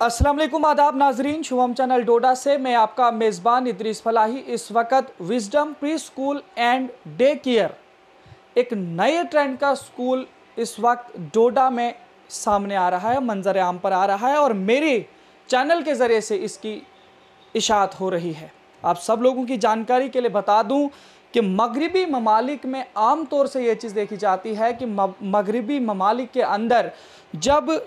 अस्सलाम वालेकुम, आदाब नाजरीन। शुभम चैनल डोडा से मैं आपका मेज़बान इदरीस फलाही। इस वक्त wisdom pre school and day care, एक नए ट्रेंड का स्कूल इस वक्त डोडा में सामने आ रहा है, मंजर आम पर आ रहा है और मेरे चैनल के ज़रिए से इसकी इशाअत हो रही है। आप सब लोगों की जानकारी के लिए बता दूं कि मगरिबी ममालिक में आम तौर से ये चीज़ देखी जाती है कि मगरिबी ममालिक के अंदर जब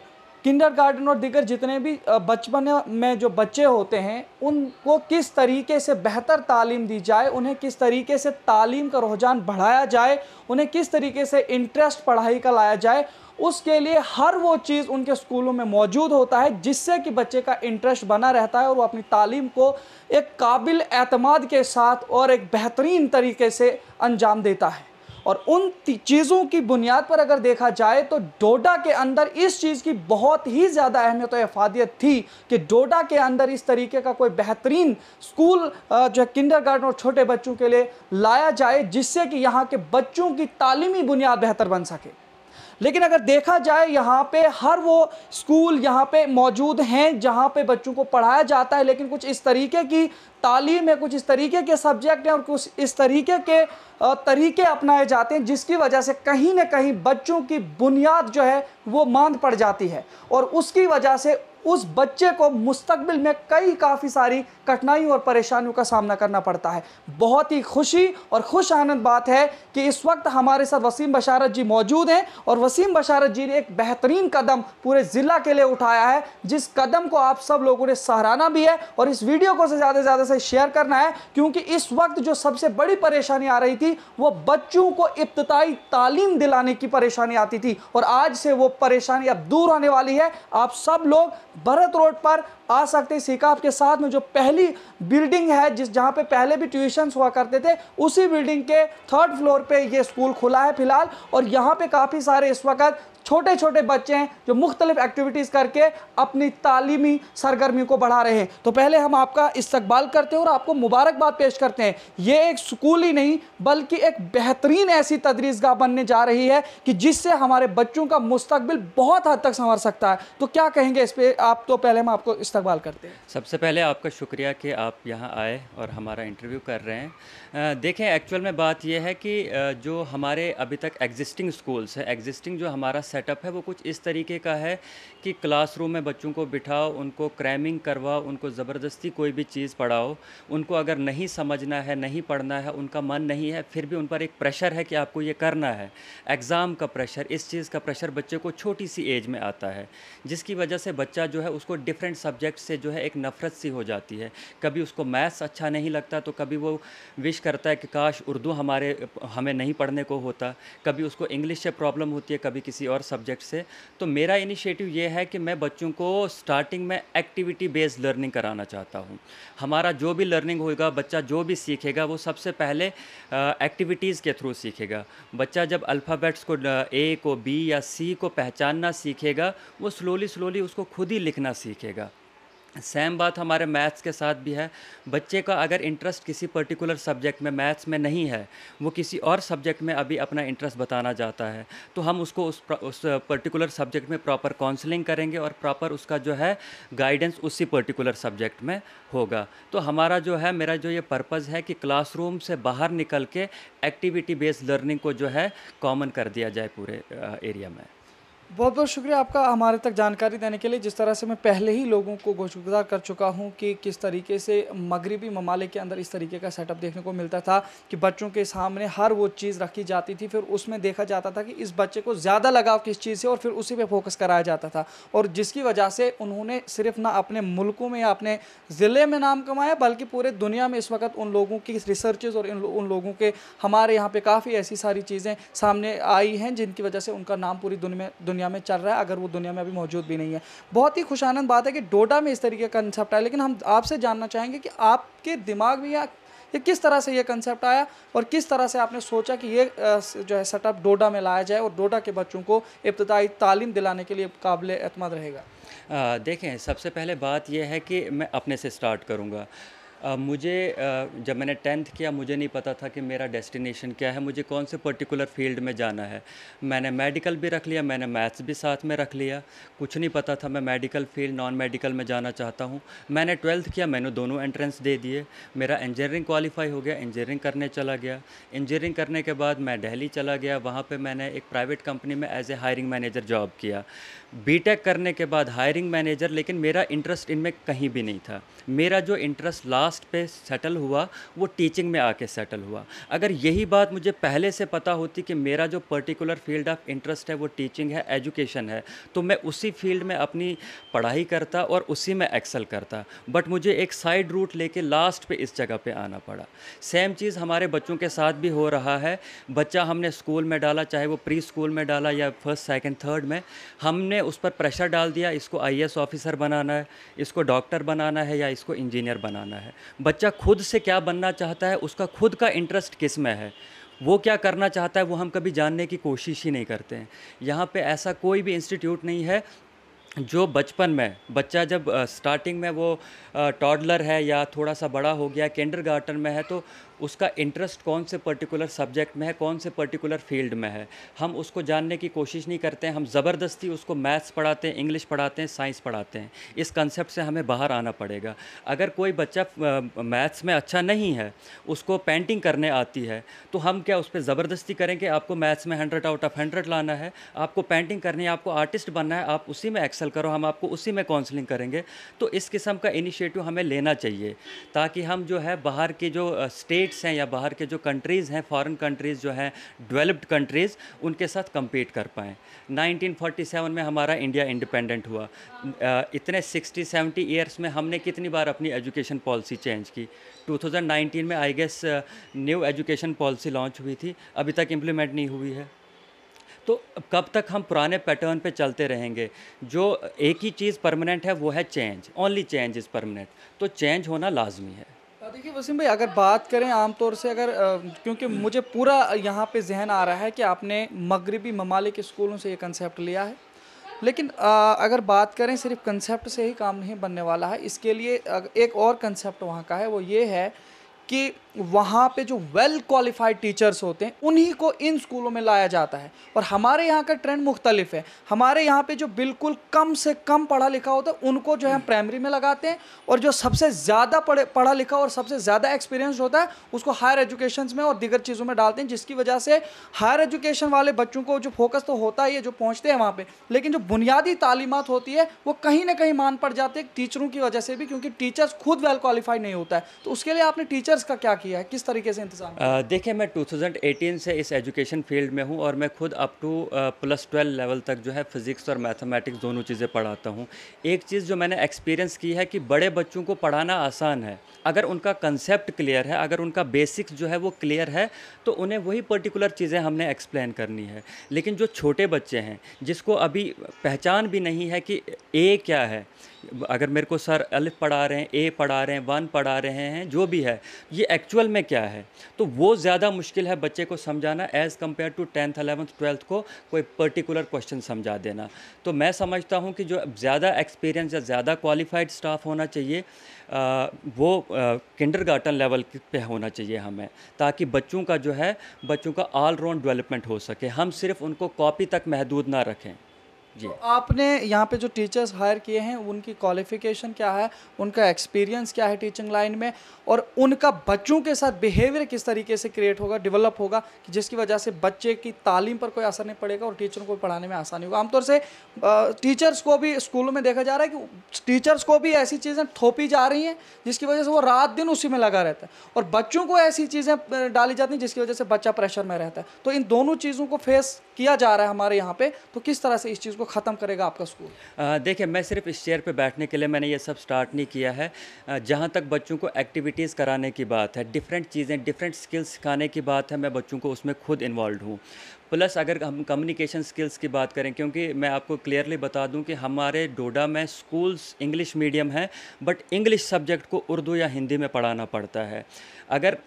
किंडरगार्टन और दीगर जितने भी बचपन में जो बच्चे होते हैं उनको किस तरीके से बेहतर तालीम दी जाए, उन्हें किस तरीके से तालीम का रुझान बढ़ाया जाए, उन्हें किस तरीके से इंटरेस्ट पढ़ाई का लाया जाए, उसके लिए हर वो चीज़ उनके स्कूलों में मौजूद होता है जिससे कि बच्चे का इंटरेस्ट बना रहता है और वो अपनी तालीम को एक काबिल एतमाद के साथ और एक बेहतरीन तरीके से अंजाम देता है। और उन चीज़ों की बुनियाद पर अगर देखा जाए तो डोडा के अंदर इस चीज़ की बहुत ही ज़्यादा अहमियत और इफादियत थी कि डोडा के अंदर इस तरीके का कोई बेहतरीन स्कूल जो है किंडरगार्टन और छोटे बच्चों के लिए लाया जाए जिससे कि यहाँ के बच्चों की तालीमी बुनियाद बेहतर बन सके। लेकिन अगर देखा जाए यहाँ पे हर वो स्कूल यहाँ पे मौजूद हैं जहाँ पे बच्चों को पढ़ाया जाता है, लेकिन कुछ इस तरीके की तालीम है, कुछ इस तरीके के सब्जेक्ट हैं और कुछ इस तरीके के तरीके अपनाए जाते हैं जिसकी वजह से कहीं ना कहीं बच्चों की बुनियाद जो है वो मांद पड़ जाती है और उसकी वजह से उस बच्चे को मुस्तकबिल में काफ़ी सारी कठिनाइयों और परेशानियों का सामना करना पड़ता है। बहुत ही खुशी और खुश आनंद बात है कि इस वक्त हमारे साथ वसीम बशारत जी मौजूद हैं और वसीम बशारत जी ने एक बेहतरीन कदम पूरे ज़िला के लिए उठाया है, जिस कदम को आप सब लोगों ने सराहना भी है और इस वीडियो को से ज़्यादा से शेयर करना है, क्योंकि इस वक्त जो सबसे बड़ी परेशानी आ रही थी वो बच्चों को इब्तदाई तालीम दिलाने की परेशानी आती थी और आज से वो परेशानी अब दूर होने वाली है। आप सब लोग भरत रोड पर आ सकते हैं। सीकाप के साथ में जो पहली बिल्डिंग है जहां पे पहले भी ट्यूशन्स हुआ करते थे, उसी बिल्डिंग के 3rd फ्लोर पे ये स्कूल खुला है फिलहाल और यहाँ पे काफ़ी सारे इस वक्त छोटे छोटे बच्चे हैं जो मुख्तलिफ एक्टिविटीज़ करके अपनी तालीमी सरगर्मी को बढ़ा रहे हैं। तो पहले हम आपका इस्तकबाल करते हैं और आपको मुबारकबाद पेश करते हैं। ये एक स्कूल ही नहीं बल्कि एक बेहतरीन ऐसी तदरीसगाह बनने जा रही है कि जिससे हमारे बच्चों का मुस्तकबिल बहुत हद तक संवर सकता है। तो क्या कहेंगे इस पर आप? तो पहले हम आपको इस्तकबाल करते हैं। सबसे पहले आपका शुक्रिया कि आप यहाँ आए और हमारा इंटरव्यू कर रहे हैं। देखें, एक्चुअल में बात यह है कि जो हमारे अभी तक एग्जिस्टिंग स्कूल्स है, एग्जिस्टिंग जो हमारा सेटअप है वो कुछ इस तरीके का है कि क्लासरूम में बच्चों को बिठाओ, उनको क्रैमिंग करवाओ, उनको ज़बरदस्ती कोई भी चीज़ पढ़ाओ, उनको अगर नहीं समझना है, नहीं पढ़ना है, उनका मन नहीं है, फिर भी उन पर एक प्रेशर है कि आपको ये करना है। एग्ज़ाम का प्रेशर, इस चीज़ का प्रेशर बच्चे को छोटी सी एज में आता है, जिसकी वजह से बच्चा जो है उसको डिफरेंट सब्जेक्ट से जो है एक नफ़रत सी हो जाती है। कभी उसको मैथ्स अच्छा नहीं लगता तो कभी वो विश करता है कि काश उर्दू हमें नहीं पढ़ने को होता, कभी उसको इंग्लिश से प्रॉब्लम होती है, कभी किसी और सब्जेक्ट से। तो मेरा इनिशिएटिव ये है कि मैं बच्चों को स्टार्टिंग में एक्टिविटी बेस्ड लर्निंग कराना चाहता हूँ। हमारा जो भी लर्निंग होगा, बच्चा जो भी सीखेगा वो सबसे पहले एक्टिविटीज़ के थ्रू सीखेगा। बच्चा जब अल्फ़ाबेट्स को ए को बी या सी को पहचानना सीखेगा, वो स्लोली उसको खुद ही लिखना सीखेगा। सेम बात हमारे मैथ्स के साथ भी है। बच्चे का अगर इंटरेस्ट किसी पर्टिकुलर सब्जेक्ट में, मैथ्स में नहीं है, वो किसी और सब्जेक्ट में अभी अपना इंटरेस्ट बताना चाहता है, तो हम उसको उस पर्टिकुलर सब्जेक्ट में प्रॉपर काउंसलिंग करेंगे और प्रॉपर उसका जो है गाइडेंस उसी पर्टिकुलर सब्जेक्ट में होगा। तो हमारा जो है, मेरा जो ये पर्पज़ है कि क्लासरूम से बाहर निकल के एक्टिविटी बेस्ड लर्निंग को जो है कॉमन कर दिया जाए पूरे एरिया में। बहुत बहुत शुक्रिया आपका हमारे तक जानकारी देने के लिए। जिस तरह से मैं पहले ही लोगों को गुज़ार कर चुका हूं कि किस तरीके से मगरिबी ममालिक के अंदर इस तरीके का सेटअप देखने को मिलता था कि बच्चों के सामने हर वो चीज़ रखी जाती थी, फिर उसमें देखा जाता था कि इस बच्चे को ज़्यादा लगाव किस चीज़ से और फिर उसी पर फोकस कराया जाता था और जिसकी वजह से उन्होंने सिर्फ ना अपने मुल्कों में या अपने ज़िले में नाम कमाया बल्कि पूरे दुनिया में इस वक्त उन लोगों की रिसर्चेज और उन लोगों के हमारे यहाँ पर काफ़ी ऐसी सारी चीज़ें सामने आई हैं जिनकी वजह से उनका नाम पूरी दुनिया में चल रहा है, अगर वो दुनिया में अभी मौजूद भी नहीं है। बहुत ही खुशानंद बात है कि डोडा में इस तरीके का कंसेप्ट आया, लेकिन हम आपसे जानना चाहेंगे कि आपके दिमाग में ये किस तरह से ये कंसेप्ट आया और किस तरह से आपने सोचा कि ये जो है सेटअप डोडा में लाया जाए और डोडा के बच्चों को इब्तदाई तालीम दिलाने के लिए काबिल एतमाद रहेगा। देखें, सबसे पहले बात यह है कि मैं अपने से स्टार्ट करूँगा। जब मैंने 10th किया मुझे नहीं पता था कि मेरा डेस्टिनेशन क्या है, मुझे कौन से पर्टिकुलर फील्ड में जाना है। मैंने मेडिकल भी रख लिया, मैंने मैथ्स भी साथ में रख लिया। कुछ नहीं पता था मैं मेडिकल फील्ड नॉन मेडिकल में जाना चाहता हूँ। मैंने 12th किया, मैंने दोनों एंट्रेंस दे दिए। मेरा इंजीनियरिंग क्वालिफाई हो गया, इंजीनियरिंग करने चला गया। इंजीनियरिंग करने के बाद मैं दिल्ली चला गया, वहाँ पे मैंने एक प्राइवेट कंपनी में as a hiring manager job किया। बीटेक करने के बाद हायरिंग मैनेजर, लेकिन मेरा इंटरेस्ट इनमें कहीं भी नहीं था। मेरा जो इंटरेस्ट लास्ट पे सेटल हुआ वो टीचिंग में आके सेटल हुआ। अगर यही बात मुझे पहले से पता होती कि मेरा जो पर्टिकुलर फील्ड ऑफ इंटरेस्ट है वो टीचिंग है, एजुकेशन है, तो मैं उसी फील्ड में अपनी पढ़ाई करता और उसी में एक्सेल करता। बट मुझे एक साइड रूट लेके लास्ट पे इस जगह पे आना पड़ा। सेम चीज़ हमारे बच्चों के साथ भी हो रहा है। बच्चा हमने स्कूल में डाला, चाहे वो प्री स्कूल में डाला या फर्स्ट सेकंड थर्ड में, हमने उस पर प्रेशर डाल दिया, इसको आईएएस ऑफिसर बनाना है, इसको डॉक्टर बनाना है या इसको इंजीनियर बनाना है। बच्चा खुद से क्या बनना चाहता है, उसका खुद का इंटरेस्ट किस में है, वो क्या करना चाहता है, वो हम कभी जानने की कोशिश ही नहीं करते हैं। यहाँ पे ऐसा कोई भी इंस्टीट्यूट नहीं है जो बचपन में बच्चा जब स्टार्टिंग में वो टॉडलर है या थोड़ा सा बड़ा हो गया किंडरगार्टन में है, तो उसका इंटरेस्ट कौन से पर्टिकुलर सब्जेक्ट में है, कौन से पर्टिकुलर फील्ड में है, हम उसको जानने की कोशिश नहीं करते हैं। हम ज़बरदस्ती उसको मैथ्स पढ़ाते हैं, इंग्लिश पढ़ाते हैं, साइंस पढ़ाते हैं। इस कंसेप्ट से हमें बाहर आना पड़ेगा। अगर कोई बच्चा मैथ्स में अच्छा नहीं है, उसको पेंटिंग करने आती है, तो हम क्या उस पर ज़बरदस्ती करेंगे आपको मैथ्स में 100 आउट ऑफ 100 लाना है, आपको पेंटिंग करनी है, आपको आर्टिस्ट बनना है, आप उसी में एक्सेल करो, हम आपको उसी में काउंसलिंग करेंगे। तो इस किस्म का इनिशिएटिव हमें लेना चाहिए, ताकि हम जो है बाहर की जो स्टेट्स हैं या बाहर के जो कंट्रीज़ हैं, फॉरेन कंट्रीज़ जो हैं, डेवलप्ड कंट्रीज़, उनके साथ compete कर पाएँ। 1947 में हमारा इंडिया इंडिपेंडेंट हुआ। इतने 60-70 ईयर्स में हमने कितनी बार अपनी एजुकेशन पॉलिसी चेंज की। 2019 में I guess new education policy launch हुई थी, अभी तक इम्प्लीमेंट नहीं हुई है। तो कब तक हम पुराने पैटर्न पे चलते रहेंगे? जो एक ही चीज़ परमानेंट है वो है change, only change is permanent. तो चेंज होना लाजमी है। देखिए वसीम भाई, अगर बात करें आमतौर से, अगर क्योंकि मुझे पूरा यहाँ पे जहन आ रहा है कि आपने मगरबी ममालिक स्कूलों से ये कंसेप्ट लिया है, लेकिन अगर बात करें सिर्फ कंसेप्ट से ही काम नहीं बनने वाला है। इसके लिए एक और कंसेप्ट वहाँ का है, वो ये है कि वहाँ पे जो वेल क्वालिफाइड टीचर्स होते हैं उन्हीं को इन स्कूलों में लाया जाता है। और हमारे यहाँ का ट्रेंड मुख्तलिफ है। हमारे यहाँ पे जो बिल्कुल कम से कम पढ़ा लिखा होता है उनको जो है हम प्राइमरी में लगाते हैं, और जो सबसे ज़्यादा पढ़ा लिखा और सबसे ज़्यादा एक्सपीरियंस होता है उसको हायर एजुकेशन में और दीगर चीज़ों में डालते हैं, जिसकी वजह से हायर एजुकेशन वाले बच्चों को जो फोकस तो होता ही है, जो पहुँचते हैं वहाँ पर, लेकिन जो बुनियादी तालीमात होती है वो कहीं ना कहीं मान पड़ जाती है टीचरों की वजह से भी, क्योंकि टीचर्स खुद वेल क्वालिफाइड नहीं होता है। तो उसके लिए आपने टीचर्स का क्या किया है, किस तरीके से इंतजाम? देखिए, मैं 2018 से इस एजुकेशन फील्ड में हूँ और मैं खुद अप टू +12 लेवल तक जो है फिज़िक्स और मैथमेटिक्स दोनों चीज़ें पढ़ाता हूँ। एक चीज़ जो मैंने एक्सपीरियंस की है कि बड़े बच्चों को पढ़ाना आसान है, अगर उनका कंसेप्ट क्लियर है, अगर उनका बेसिक्स जो है वो क्लियर है, तो उन्हें वही पर्टिकुलर चीज़ें हमने एक्सप्लेन करनी है। लेकिन जो छोटे बच्चे हैं, जिसको अभी पहचान भी नहीं है कि ए क्या है, अगर मेरे को सर अलिफ पढ़ा रहे हैं, ए पढ़ा रहे हैं, 1 पढ़ा रहे हैं, जो भी है, ये एक्चुअल में क्या है, तो वो ज़्यादा मुश्किल है बच्चे को समझाना as compare to 10th 11th 12th को कोई पर्टिकुलर क्वेश्चन समझा देना। तो मैं समझता हूँ कि जो ज़्यादा एक्सपीरियंस या ज़्यादा क्वालिफाइड स्टाफ होना चाहिए, वो किंडरगार्टन लेवल पे होना चाहिए हमें, ताकि बच्चों का जो है, बच्चों का ऑल राउंड डेवलपमेंट हो सके। हम सिर्फ उनको कॉपी तक महदूद ना रखें। जी। तो आपने यहाँ पे जो टीचर्स हायर किए हैं उनकी क्वालिफ़िकेशन क्या है, उनका एक्सपीरियंस क्या है टीचिंग लाइन में, और उनका बच्चों के साथ बिहेवियर किस तरीके से क्रिएट होगा, डेवलप होगा, कि जिसकी वजह से बच्चे की तालीम पर कोई असर नहीं पड़ेगा और टीचरों को पढ़ाने में आसानी होगा। आमतौर से टीचर्स को भी स्कूलों में देखा जा रहा है कि टीचर्स को भी ऐसी चीज़ें थोपी जा रही हैं जिसकी वजह से वो रात दिन उसी में लगा रहता है, और बच्चों को ऐसी चीज़ें डाली जाती हैं जिसकी वजह से बच्चा प्रेशर में रहता है। तो इन दोनों चीज़ों को फेस किया जा रहा है हमारे यहाँ पे, तो किस तरह से इस चीज़ को ख़त्म करेगा आपका स्कूल? देखिए, मैं सिर्फ इस चेयर पे बैठने के लिए मैंने ये सब स्टार्ट नहीं किया है। जहाँ तक बच्चों को एक्टिविटीज़ कराने की बात है, डिफरेंट चीज़ें, डिफरेंट स्किल्स सिखाने की बात है, मैं बच्चों को उसमें खुद इन्वॉल्व हूँ। प्लस अगर हम कम्युनिकेशन स्किल्स की बात करें, क्योंकि मैं आपको क्लियरली बता दूं कि हमारे डोडा में स्कूल्स इंग्लिश मीडियम हैं, बट इंग्लिश सब्जेक्ट को उर्दू या हिंदी में पढ़ाना पड़ता है। अगर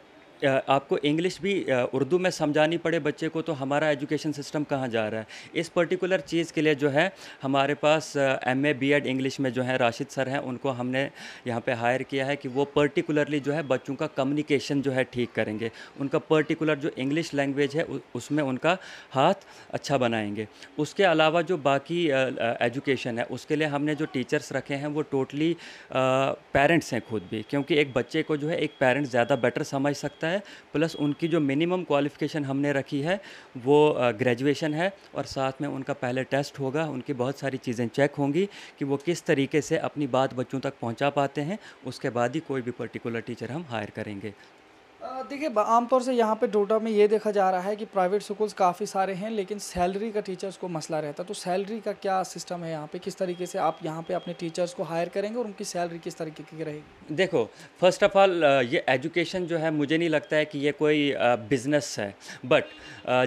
आपको इंग्लिश भी उर्दू में समझानी पड़े बच्चे को, तो हमारा एजुकेशन सिस्टम कहाँ जा रहा है। इस पर्टिकुलर चीज़ के लिए जो है हमारे पास एमए बीएड इंग्लिश में जो है राशिद सर हैं, उनको हमने यहाँ पे हायर किया है कि वो पर्टिकुलरली जो है बच्चों का कम्युनिकेशन जो है ठीक करेंगे, उनका पर्टिकुलर जो इंग्लिश लैंग्वेज है उसमें उनका हाथ अच्छा बनाएंगे। उसके अलावा जो बाकी एजुकेशन है उसके लिए हमने जो टीचर्स रखे हैं वो टोटली पेरेंट्स हैं खुद भी, क्योंकि एक बच्चे को जो है एक पेरेंट ज़्यादा बेटर समझ सकता है। प्लस उनकी जो मिनिमम क्वालिफ़िकेशन हमने रखी है वो ग्रेजुएशन है, और साथ में उनका पहले टेस्ट होगा, उनकी बहुत सारी चीज़ें चेक होंगी कि वो किस तरीके से अपनी बात बच्चों तक पहुंचा पाते हैं। उसके बाद ही कोई भी पर्टिकुलर टीचर हम हायर करेंगे। देखिए आमतौर से यहाँ पे डोडा में ये देखा जा रहा है कि प्राइवेट स्कूल्स काफ़ी सारे हैं, लेकिन सैलरी का टीचर्स को मसला रहता है। तो सैलरी का क्या सिस्टम है यहाँ पे, किस तरीके से आप यहाँ पे अपने टीचर्स को हायर करेंगे और उनकी सैलरी किस तरीके की रहेगी? देखो, फर्स्ट ऑफ ऑल ये एजुकेशन जो है मुझे नहीं लगता है कि ये कोई बिज़नेस है। बट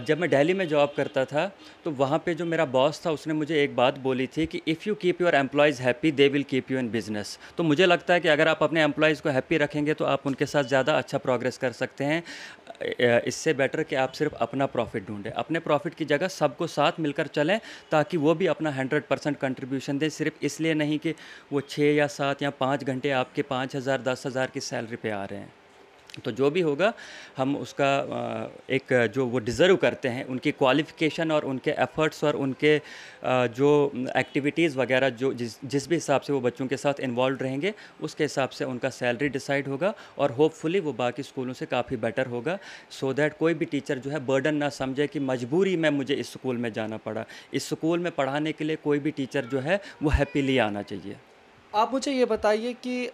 जब मैं दिल्ली में जॉब करता था तो वहाँ पे जो मेरा बॉस था उसने मुझे एक बात बोली थी कि if you keep your employees happy they will keep you in business. तो मुझे लगता है कि अगर आप अपने एम्प्लॉयज़ को हैप्पी रखेंगे तो आप उनके साथ ज़्यादा अच्छा प्रोग्रेस कर सकते हैं। इससे बेटर कि आप सिर्फ अपना प्रॉफिट ढूंढें। अपने प्रॉफिट की जगह सबको साथ मिलकर चलें ताकि वो भी अपना 100% कंट्रीब्यूशन दें। सिर्फ इसलिए नहीं कि वो 6 या 7 या 5 घंटे आपके 5,000 10,000 की सैलरी पे आ रहे हैं। तो जो भी होगा हम उसका एक जो वो डिज़र्व करते हैं, उनकी क्वालिफ़िकेशन और उनके एफ़र्ट्स और उनके जो एक्टिविटीज़ वगैरह जो जिस भी हिसाब से वो बच्चों के साथ इन्वॉल्व रहेंगे उसके हिसाब से उनका सैलरी डिसाइड होगा, और होपफुली वो बाकी स्कूलों से काफ़ी बेटर होगा, सो दैट कोई भी टीचर जो है बर्डन ना समझे कि मजबूरी में मुझे इस स्कूल में जाना पड़ा। इस स्कूल में पढ़ाने के लिए कोई भी टीचर जो है वो हैप्पीली आना चाहिए। आप मुझे ये बताइए कि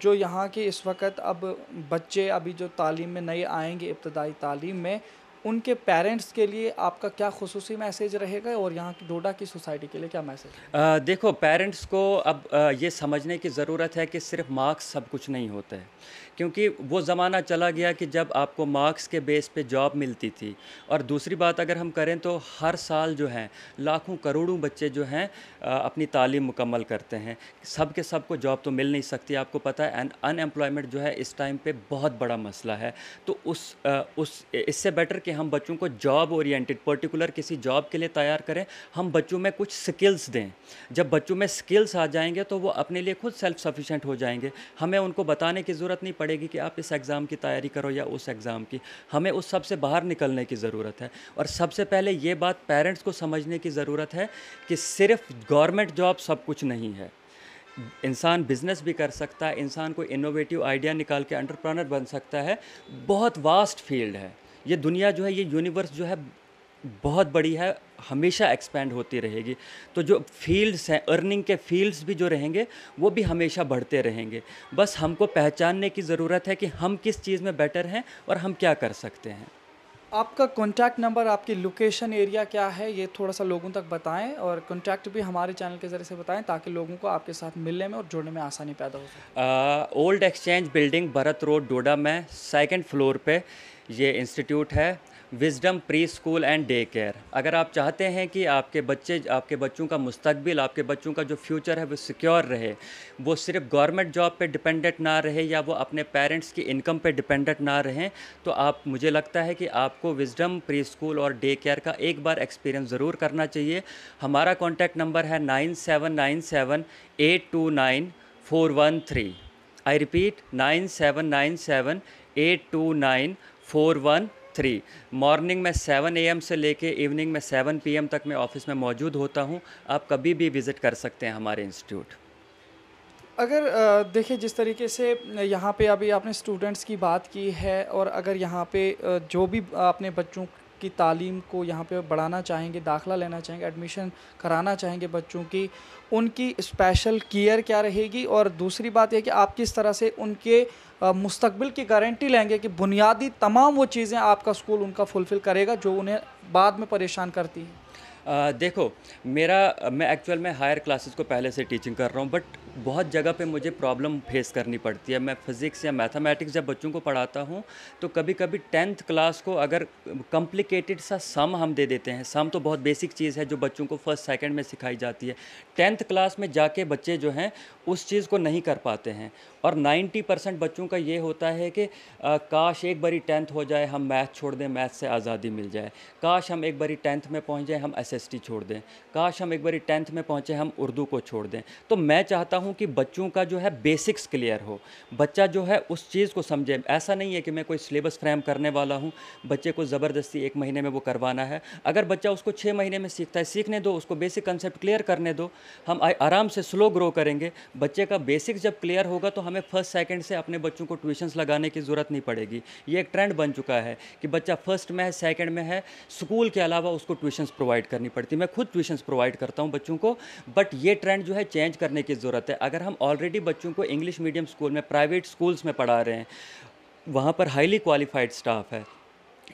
जो यहाँ के इस वक्त अब बच्चे अभी जो तालीम में नए आएंगे इब्तदाई तालीम में, उनके पेरेंट्स के लिए आपका क्या खुसूसी मैसेज रहेगा और यहाँ की डोडा की सोसाइटी के लिए क्या मैसेज? देखो, पेरेंट्स को अब ये समझने की ज़रूरत है कि सिर्फ मार्क्स सब कुछ नहीं होता है, क्योंकि वो ज़माना चला गया कि जब आपको मार्क्स के बेस पे जॉब मिलती थी। और दूसरी बात अगर हम करें तो हर साल जो है लाखों करोड़ों बच्चे जो हैं अपनी तालीम मुकम्मल करते हैं। सब के सब को जॉब तो मिल नहीं सकती, आपको पता है। एंड अनएम्प्लॉयमेंट जो है इस टाइम पे बहुत बड़ा मसला है। तो इससे बेटर कि हम बच्चों को जॉब ओरिएंटेड पर्टिकुलर किसी जॉब के लिए तैयार करें, हम बच्चों में कुछ स्किल्स दें। जब बच्चों में स्किल्स आ जाएंगे तो वो अपने लिए खुद सेल्फ सफिशिएंट हो जाएंगे। हमें उनको बताने की ज़रूरत नहीं पड़ेगी कि आप इस एग्ज़ाम की तैयारी करो या उस एग्ज़ाम की। हमें उस सब से बाहर निकलने की ज़रूरत है। और सबसे पहले ये बात पेरेंट्स को समझने की ज़रूरत है कि सिर्फ गवर्नमेंट जॉब सब कुछ नहीं है। इंसान बिज़नेस भी कर सकता है, इंसान कोई इनोवेटिव आइडिया निकाल के एंटरप्रेन्योर बन सकता है। बहुत वास्ट फील्ड है ये दुनिया जो है, ये यूनिवर्स जो है बहुत बड़ी है, हमेशा एक्सपेंड होती रहेगी। तो जो फील्ड्स हैं, अर्निंग के फील्ड्स भी जो रहेंगे वो भी हमेशा बढ़ते रहेंगे। बस हमको पहचानने की ज़रूरत है कि हम किस चीज़ में बेटर हैं और हम क्या कर सकते हैं। आपका कॉन्टैक्ट नंबर, आपकी लोकेशन एरिया क्या है, ये थोड़ा सा लोगों तक बताएं, और कॉन्टैक्ट भी हमारे चैनल के ज़रिए से बताएं ताकि लोगों को आपके साथ मिलने में और जुड़ने में आसानी पैदा हो सके। Old exchange building, Bharat road, Doda में 2nd फ्लोर पे ये इंस्टीट्यूट है, wisdom pre school and day care. अगर आप चाहते हैं कि आपके बच्चों का मुस्तकबिल, आपके बच्चों का जो फ्यूचर है वो सिक्योर रहे, वो सिर्फ गवर्नमेंट जॉब पे डिपेंडेंट ना रहे या वो अपने पेरेंट्स की इनकम पे डिपेंडेंट ना रहें, तो मुझे लगता है कि आपको विजडम प्री स्कूल और डे केयर का एक बार एक्सपीरियंस ज़रूर करना चाहिए। हमारा कॉन्टैक्ट नंबर है 9797829413। I repeat 9797829413। मॉर्निंग में 7 AM से लेके इवनिंग में 7 PM तक मैं ऑफिस में मौजूद होता हूँ। आप कभी भी विज़िट कर सकते हैं हमारे इंस्टीट्यूट। अगर देखिए जिस तरीके से यहाँ पे अभी आपने स्टूडेंट्स की बात की है, और अगर यहाँ पे जो भी अपने बच्चों की तालीम को यहाँ पे बढ़ाना चाहेंगे, दाखिला लेना चाहेंगे, एडमिशन कराना चाहेंगे बच्चों की, उनकी स्पेशल केयर क्या रहेगी? और दूसरी बात यह कि आप किस तरह से उनके मुस्तकबिल की गारंटी लेंगे कि बुनियादी तमाम वो चीज़ें आपका स्कूल उनका फुलफ़िल करेगा जो उन्हें बाद में परेशान करती हैं? देखो, मैं एक्चुअल में हायर क्लासेस को पहले से टीचिंग कर रहा हूँ, बट बहुत जगह पे मुझे प्रॉब्लम फेस करनी पड़ती है। मैं फिज़िक्स या मैथमेटिक्स जब बच्चों को पढ़ाता हूँ, तो कभी-कभी 10th क्लास को अगर कॉम्प्लिकेटेड सा सम हम दे देते हैं। सम तो बहुत बेसिक चीज़ है जो बच्चों को फर्स्ट सेकंड में सिखाई जाती है। 10th क्लास में जाके बच्चे जो हैं उस चीज़ को नहीं कर पाते हैं, और 90% बच्चों का ये होता है कि काश एक बारी 10th हो जाए, हम मैथ छोड़ दें, मैथ से आज़ादी मिल जाए। काश हम एक बारी 10th में पहुंच जाए, हम एसएसटी छोड़ दें। काश हम एक बारी 10th में पहुंचे, हम उर्दू को छोड़ दें। तो मैं चाहता हूं कि बच्चों का जो है बेसिक्स क्लियर हो, बच्चा जो है उस चीज़ को समझे। ऐसा नहीं है कि मैं कोई सिलेबस फ्रेम करने वाला हूं, बच्चे को ज़बरदस्ती 1 महीने में वो करवाना है। अगर बच्चा उसको 6 महीने में सीखता है, सीखने दो, उसको बेसिक कंसेप्ट क्लियर करने दो। हम आराम से स्लो ग्रो करेंगे। बच्चे का बेसिक जब क्लियर होगा तो हमें फर्स्ट सेकंड से अपने बच्चों को ट्यूशन्स लगाने की ज़रूरत नहीं पड़ेगी। ये एक ट्रेंड बन चुका है कि बच्चा फर्स्ट में है, सेकंड में है, स्कूल के अलावा उसको ट्यूशन्स प्रोवाइड करनी पड़ती है। मैं खुद ट्यूशन्स प्रोवाइड करता हूँ बच्चों को, बट ये ट्रेंड जो है चेंज करने की ज़रूरत है। अगर हम ऑलरेडी बच्चों को इंग्लिश मीडियम स्कूल में, प्राइवेट स्कूल्स में पढ़ा रहे हैं, वहाँ पर हाईली क्वालिफाइड स्टाफ है।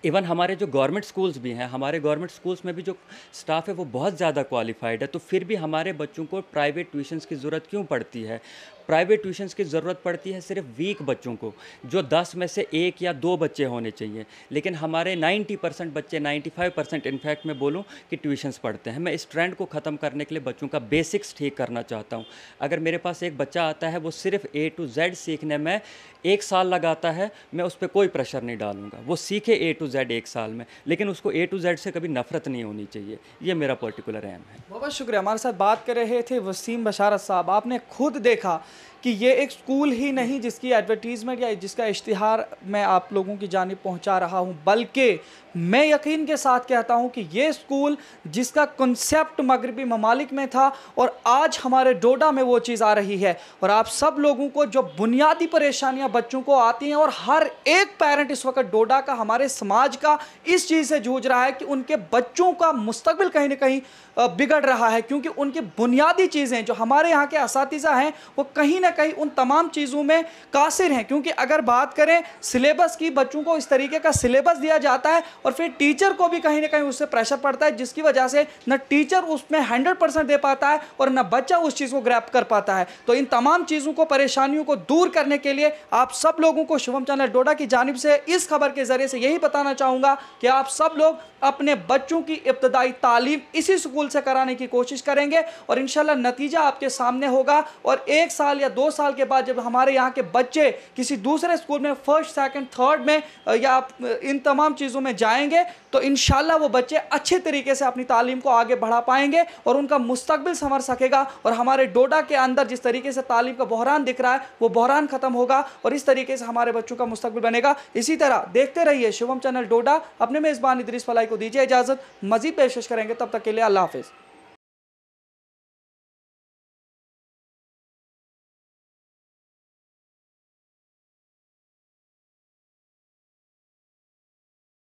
इवन हमारे जो गवर्नमेंट स्कूल्स भी हैं, हमारे गवर्नमेंट स्कूल्स में भी जो स्टाफ है वो बहुत ज़्यादा क्वालिफाइड है, तो फिर भी हमारे बच्चों को प्राइवेट ट्यूशन्स की ज़रूरत क्यों पड़ती है? प्राइवेट ट्यूशन्स की ज़रूरत पड़ती है सिर्फ वीक बच्चों को, जो 10 में से 1 या 2 बच्चे होने चाहिए। लेकिन हमारे 90% बच्चे, 95% इनफैक्ट मैं बोलूँ कि ट्यूशन्स पढ़ते हैं। मैं इस ट्रेंड को ख़त्म करने के लिए बच्चों का बेसिक्स ठीक करना चाहता हूँ। अगर मेरे पास एक बच्चा आता है, वो सिर्फ A to Z सीखने में 1 साल लगाता है, मैं उस पर कोई प्रेशर नहीं डालूंगा। वो सीखे A to Z 1 साल में, लेकिन उसको A to Z से कभी नफरत नहीं होनी चाहिए। ये मेरा पर्टिकुलर एम है। बहुत शुक्रिया। हमारे साथ बात कर रहे थे वसीम बशारत साहब। आपने खुद देखा कि ये एक स्कूल ही नहीं जिसकी एडवर्टीज़मेंट या जिसका इश्तिहार मैं आप लोगों की जानिब पहुंचा रहा हूं, बल्कि मैं यकीन के साथ कहता हूं कि ये स्कूल जिसका कॉन्सेप्ट मगरबी ममालिक में था और आज हमारे डोडा में वो चीज़ आ रही है। और आप सब लोगों को जो बुनियादी परेशानियां बच्चों को आती हैं, और हर एक पेरेंट इस वक्त डोडा का, हमारे समाज का इस चीज़ से जूझ रहा है कि उनके बच्चों का मुस्तकबिल कहीं ना कहीं बिगड़ रहा है, क्योंकि उनकी बुनियादी चीज़ें जो हमारे यहाँ के असातिज़ा हैं वो कहीं ना कहीं उन तमाम चीज़ों में कासिर हैं। क्योंकि अगर बात करें सिलेबस की, बच्चों को इस तरीके का सिलेबस दिया जाता है और फिर टीचर को भी कहीं ना कहीं उससे प्रेशर पड़ता है, जिसकी वजह से न टीचर उसमें 100% दे पाता है और न बच्चा उस चीज़ को ग्रैब कर पाता है। तो इन तमाम चीज़ों को, परेशानियों को दूर करने के लिए आप सब लोगों को शुभम चैनल डोडा की जानिब से इस खबर के ज़रिए से यही बताना चाहूँगा कि आप सब लोग अपने बच्चों की इब्तदाई तालीम इसी स्कूल से कराने की कोशिश करेंगे और इंशाल्लाह नतीजा आपके सामने होगा। और 1 साल या 2 साल के बाद जब हमारे यहाँ के बच्चे किसी दूसरे स्कूल में फर्स्ट, सेकंड, थर्ड में या इन तमाम चीज़ों में जाएंगे तो इंशाल्लाह वो बच्चे अच्छे तरीके से अपनी तालीम को आगे बढ़ा पाएंगे और उनका मुस्तकबिल संवर सकेगा। और हमारे डोडा के अंदर जिस तरीके से तालीम का बहरान दिख रहा है वो बहरान ख़त्म होगा और इस तरीके से हमारे बच्चों का मुस्तकबिल बनेगा। इसी तरह देखते रहिए शुभम चैनल डोडा। अपने मेज़बान इदरीस फलाही को दीजिए इजाज़त, मज़ीद पेशकश करेंगे, तब तक के लिए अल्लाह हाफ़िज़।